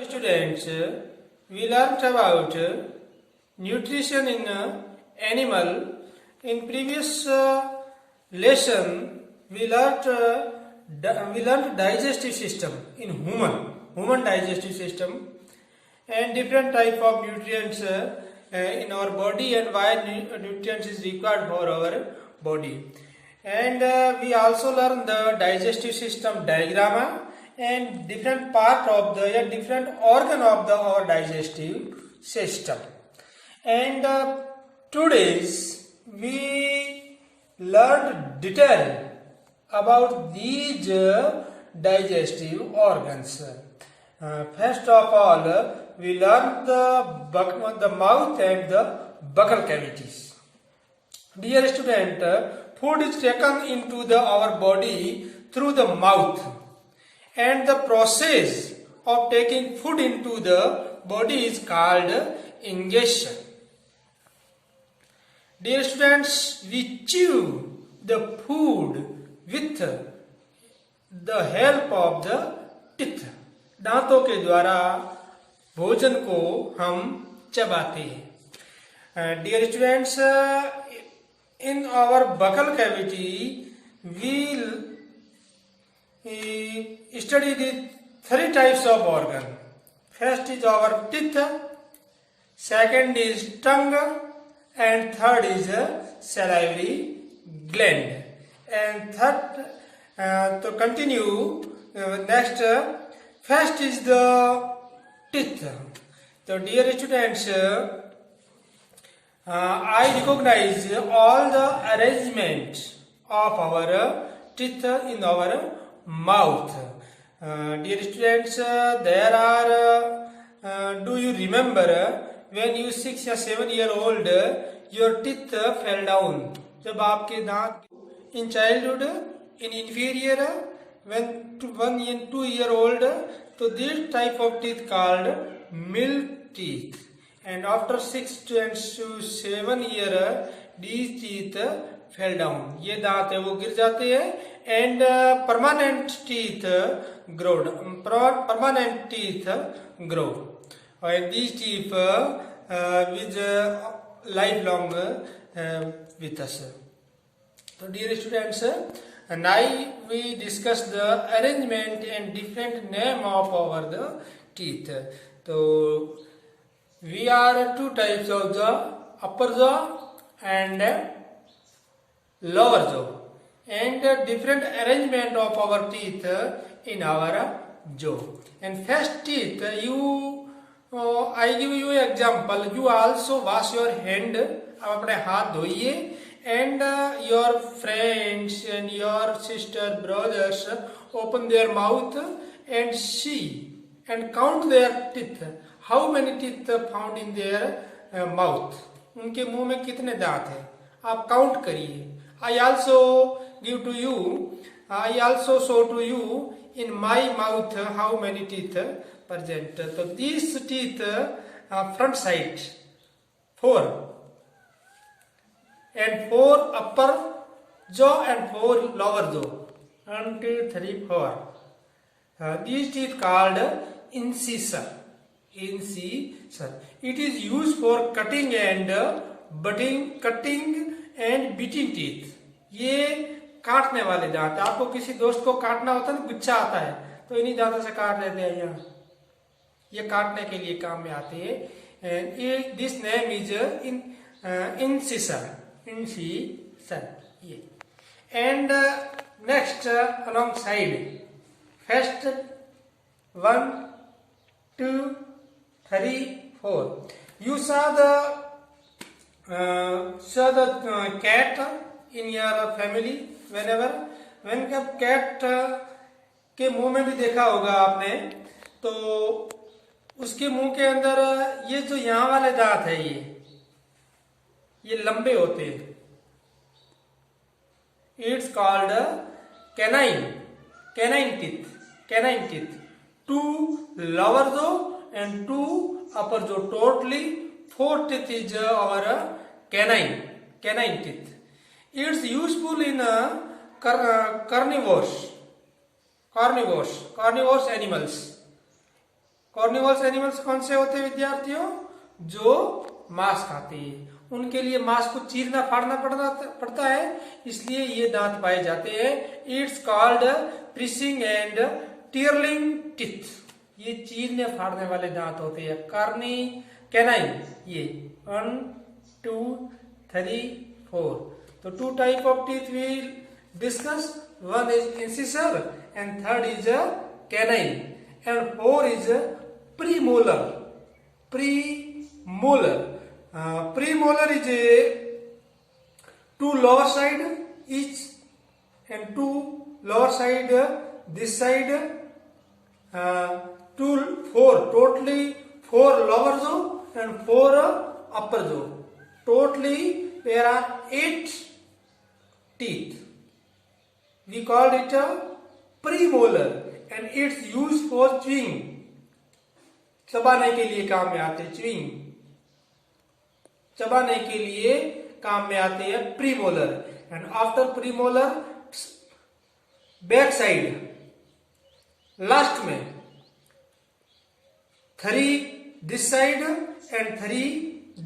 Students, we learned about nutrition in animal. In previous lesson, we learned digestive system in human digestive system, and different type of nutrients in our body, and why nutrients is required for our body. And we also learn the digestive system diagram and different part of the different organ of the our digestive system. And today's we learned detail about these digestive organs. First of all, we learned the mouth and the buccal cavities. Dear student, food is taken into our body through the mouth, and the process of taking food into the body is called ingestion. Dear students, we chew the food with the help of the teeth. दांतों के द्वारा भोजन को हम चबाते हैं. Dear students, in our buccal cavity, we study the three types of organ. First is our teeth, second is tongue, and third is salivary gland. And third, to continue, next, first is the teeth. So dear students, I recognize all the arrangement of our teeth in our mouth. Dear students, there are, do you remember when you 6 or 7 year old, your teeth fell down? जब आपके दांत in childhood, in inferior, when 1 and 2 year old, so this type of teeth called milk teeth. And after 6 to 7 year, these teeth fell down. ये दांत है वो गिर जाते हैं, and permanent teeth grow. And these teeth with lifelong with us. So dear students, now we discuss the arrangement and different name of our the teeth. So we are two types of the upper jaw and lower jaw, and different arrangement of our teeth in our jaw. And first teeth, I give you example. You also wash your hand. आप अपने हाथ धोइए, and your friends and your sister brothers open their mouth and see and count their teeth. How many teeth found in their mouth? उनके मुंह में कितने दांत हैं? आप काउंट करिए. I also give to you. I also show to you in my mouth how many teeth present. So these teeth, front side 4. And 4 upper jaw and 4 lower jaw. 1, 2, 3, 4. These teeth called incisor. Incisor. It is used for cutting and cutting and beating teeth. ये काटने वाले दांत. आपको किसी दोस्त को काटना होता है ना, गुच्छा आता है, तो इन्हीं दांतों से काट लेते हैं. यहाँ ये काटने के लिए काम में आते हैं. And this name is incisor. ये. And next, alongside, first 1, 2, 3, 4. You saw the cat in your family. When cat के मुंह में भी देखा होगा आपने, तो उसके मुंह के अंदर ये जो यहाँ वाले दांत है, ये लंबे होते हैं. It's called canine teeth. 2 lower jaw and 2 upper jaw. Totally 4 teeth is our canine teeth. It's useful in carnivores animals. Carnivorous animals कौन से होते हैं विद्यार्थियों? जो मांस खाते हैं, उनके लिए मांस को चीरना फाड़ना पड़ता है, इसलिए ये दांत पाए जाते हैं। It's called piercing and tearing teeth. ये चीरने फाड़ने वाले दांत होते हैं। कैनाइन, ये 1 2 3 4। तो 2 type of teeth we discuss, 1 is incisor and 3rd is a canine and 4 is a premolar. Premolar is a 2 lower side each and 2 lower side this side, 4 totally 4 lower jaw and 4 upper jaw. Totally there are 8 teeth. We called it a premolar and it's used for chewing. चबाने के लिए काम में आते हैं। Chewing, चबाने के लिए काम में आते हैं premolar. And after premolar back side last में 3 this side and 3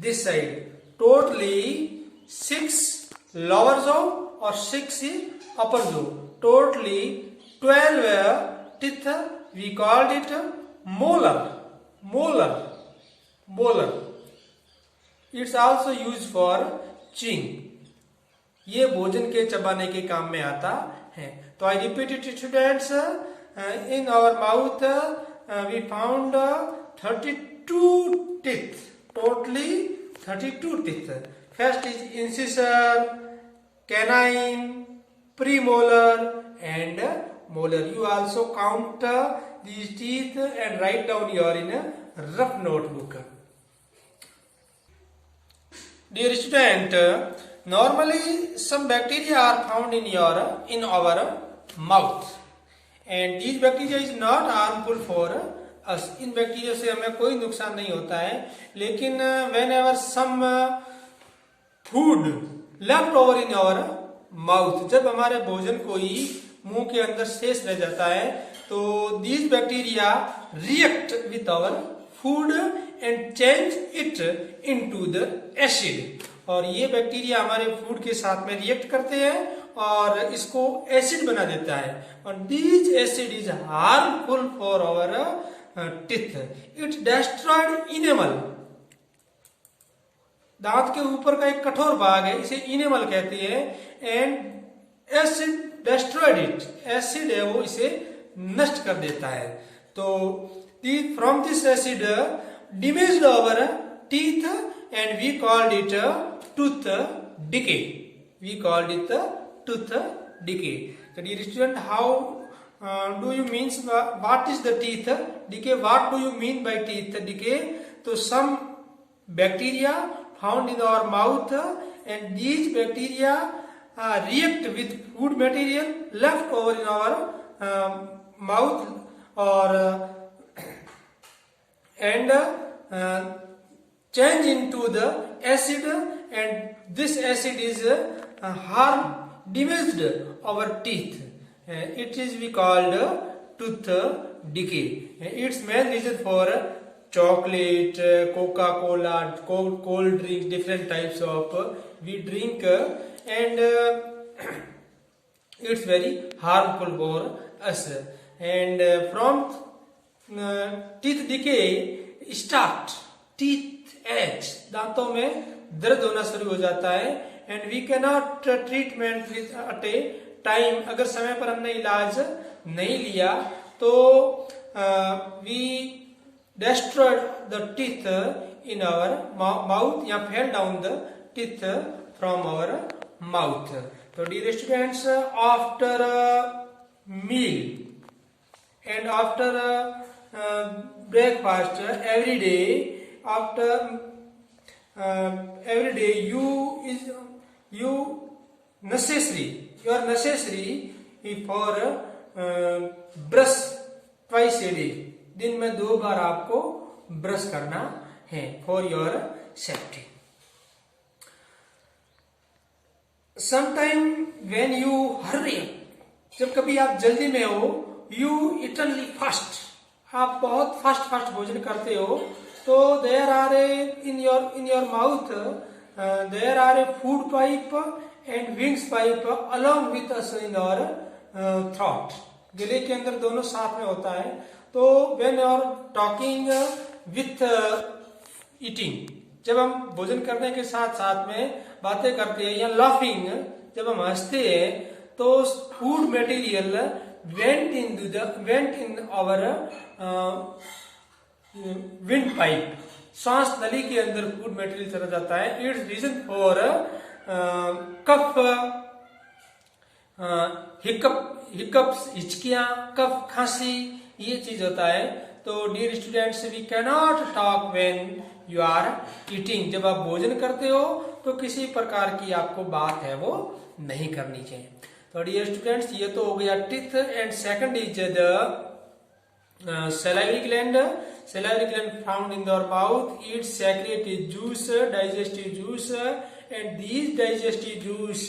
this side, totally 6 lower jaw और 6 upper jaw, totally 12 teeth. We called it molar. It's also use for chewing. ये भोजन के चबाने के काम में आता है। तो I repeat it students, in our mouth we found 32 teeth, totally 32 teeth. First is incisor, canine, premolar and molar. You also count these teeth and write down your in a rough notebook. Dear student, normally some bacteria are found in our mouth and these bacteria is not harmful for us. In bacteria से हमें कोई नुकसान नहीं होता है, लेकिन whenever some food left over in our mouth, जब हमारे भोजन कोई मुंह के अंदर शेष रह जाता है, तो these bacteria react with our food and change it into the acid. और ये बैक्टीरिया हमारे फूड के साथ में रिएक्ट करते हैं और इसको एसिड बना देता है। और these acid is harmful for our teeth. It's destroyed enamel. दांत के ऊपर का एक कठोर भाग है, इसे इनेमल कहते हैं। And acid destroyed it. Acid है वो इसे नष्ट कर देता है। तो from this acid damaged our teeth and we called it tooth decay. We called it tooth decay. So dear student, how do you means what is the teeth decay? What do you mean by teeth decay? So some bacteria found in our mouth and these bacteria react with food material left over in our mouth or and change into the acid, and this acid is damaged our teeth. It is we called tooth decay. Its main reason for chocolate, Coca-Cola, cold drink, different types of we drink, and it's very harmful for us. And from teeth decay start, teeth ache, दांतों में दर्द होना शुरू हो जाता है। And we cannot treatment with at a time. अगर समय पर हमने इलाज नहीं लिया तो we destroyed the teeth in our mouth या fell down the teeth from our mouth. So dear students, after a meal and after breakfast every day, after every day you are necessary for brush twice a day. दिन में 2 बार आपको brush करना है for your safety. Sometime when you hurry, जब कभी आप जल्दी में हो, यू इटनली फास्ट, आप बहुत फास्ट फास्ट भोजन करते हो तो there are a in your mouth there are a food pipe and wings pipe along with us in your throat. गले के अंदर दोनों साथ में होता है। तो when you are talking with eating, जब हम भोजन करने के साथ साथ में बातें करते हैं, या लाफिंग, जब हम हंसते हैं, तो food material went in our wind pipe, सांस नली के अंदर फूड मटेरियल चला जाता है। It's reason for cough, hiccups, हिचकियां, कफ, खांसी, ये चीज होता है। तो dear students, we cannot talk when you are eating. जब आप भोजन करते हो तो किसी प्रकार की आपको बात है वो नहीं करनी चाहिए। तो डियर स्टूडेंट्स, ये तो हो गया teeth. And second is the salivary gland. Salivary gland found in our mouth. It secretes juice, digestive juice, and these digestive juice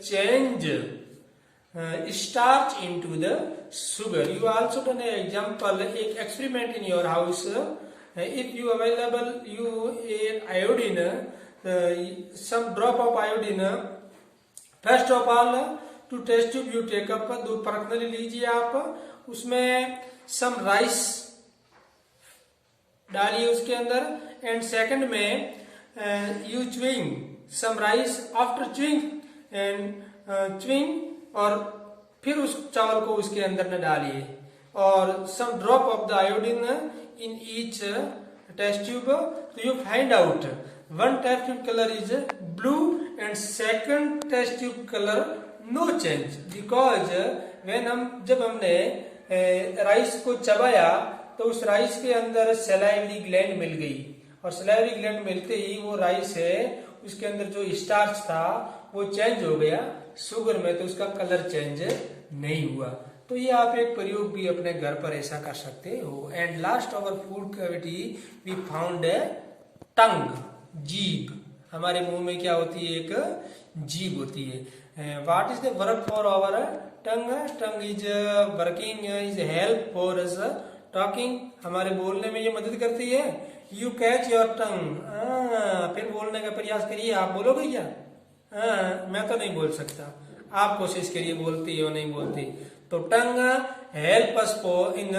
change starch into the sugar. You also done an example, एक experiment in your house. If you available you iodine, some drop of iodine. First of all, to test tube you take up, दूध परखने लीजिए आप, उसमें सम rice डालिए उसके अंदर। And second में you chewing some rice after chewing and chewing, और फिर उस चावल को उसके अंदर न डालिए, और some drop of the iodine in each test tube. तो you find out one test tube colour is blue and second test tube colour no change, because जब हमने राइस को चबाया तो उस राइस के अंदर सलाइवरी ग्लैंड मिल गई, और सलाइवरी ग्लैंड मिलते ही वो राइस है उसके अंदर जो स्टार्च था वो चेंज हो गया शुगर में, तो उसका कलर चेंज नहीं हुआ। तो ये आप एक प्रयोग भी अपने घर पर ऐसा कर सकते हो। And last our food cavity we found tongue, जीभ। हमारे मुंह में क्या होती है? एक जीभ होती है। What is the work for our tongue? Tongue is working, is help for us talking, हमारे बोलने में ये मदद करती है। यू कैच योर टंग, फिर बोलने का प्रयास करिए। आप बोलोगे क्या? मैं तो नहीं बोल सकता, आप कोशिश करिए, बोलती हो नहीं बोलती। तो टंग help us for in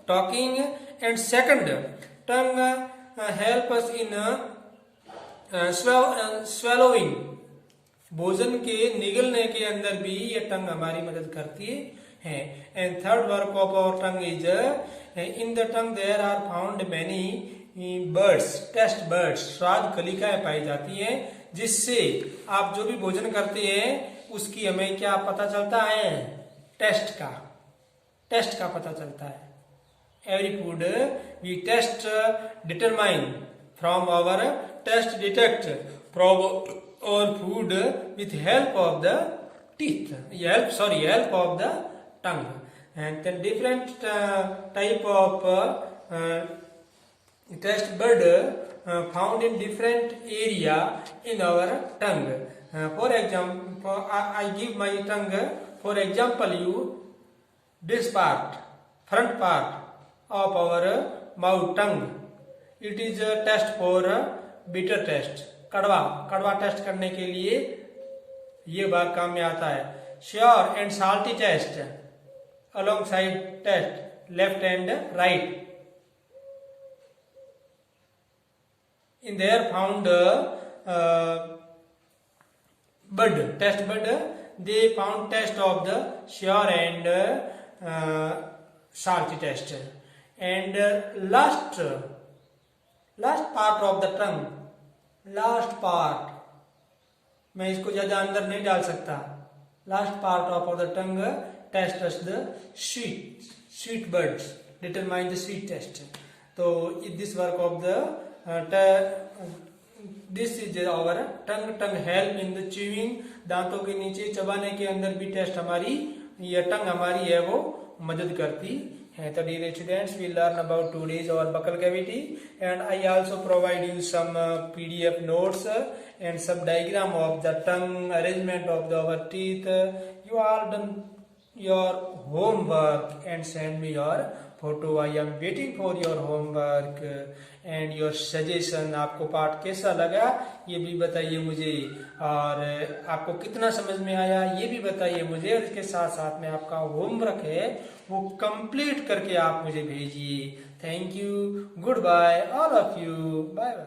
talking. And second, tongue help us in swallowing, भोजन के निगलने के अंदर भी ये टंग हमारी मदद करती है। And third work of our tongue is in the tongue there are found many buds, taste buds, स्वाद कलिकाएं पाई जाती हैं, जिससे आप जो भी भोजन करते हैं उसकी हमें क्या पता चलता है? टेस्ट का पता चलता है। Every food we taste determine from our taste detect from और food with help of the teeth, help of the tongue. And then different type of taste bud found in different area in our tongue. For example, I give my tongue for example. You this part, front part of our mouth, tongue, it is a test for bitter taste, कड़वा taste करने के लिए ये भाग काम में आता है। Sour and salty taste along side taste left and right. In there found bud, taste bud, they found taste of the sour and salty taste. And last part of the tongue, last part, मैं इसको ज्यादा अंदर नहीं डाल सकता। Last part of the tongue taste the sweet buds, determine the sweet taste. तो this work of the this is our tongue help in the chewing, दांतों के नीचे चबाने के अंदर भी टेस्ट हमारी, ये टंग हमारी है वो मदद करती है। तो dear students, we learn about today's our buccal cavity, and I also provide you some PDF notes and some diagram of the tongue, arrangement of our teeth. You all done your homework and send me your photo. I am waiting for your homework and your suggestion. आपको पाठ कैसा लगा ये भी बताइए मुझे, और आपको कितना समझ में आया ये भी बताइए मुझे, और इसके साथ साथ में आपका होमवर्क है वो कंप्लीट करके आप मुझे भेजिए। Thank you, goodbye all of you, bye bye.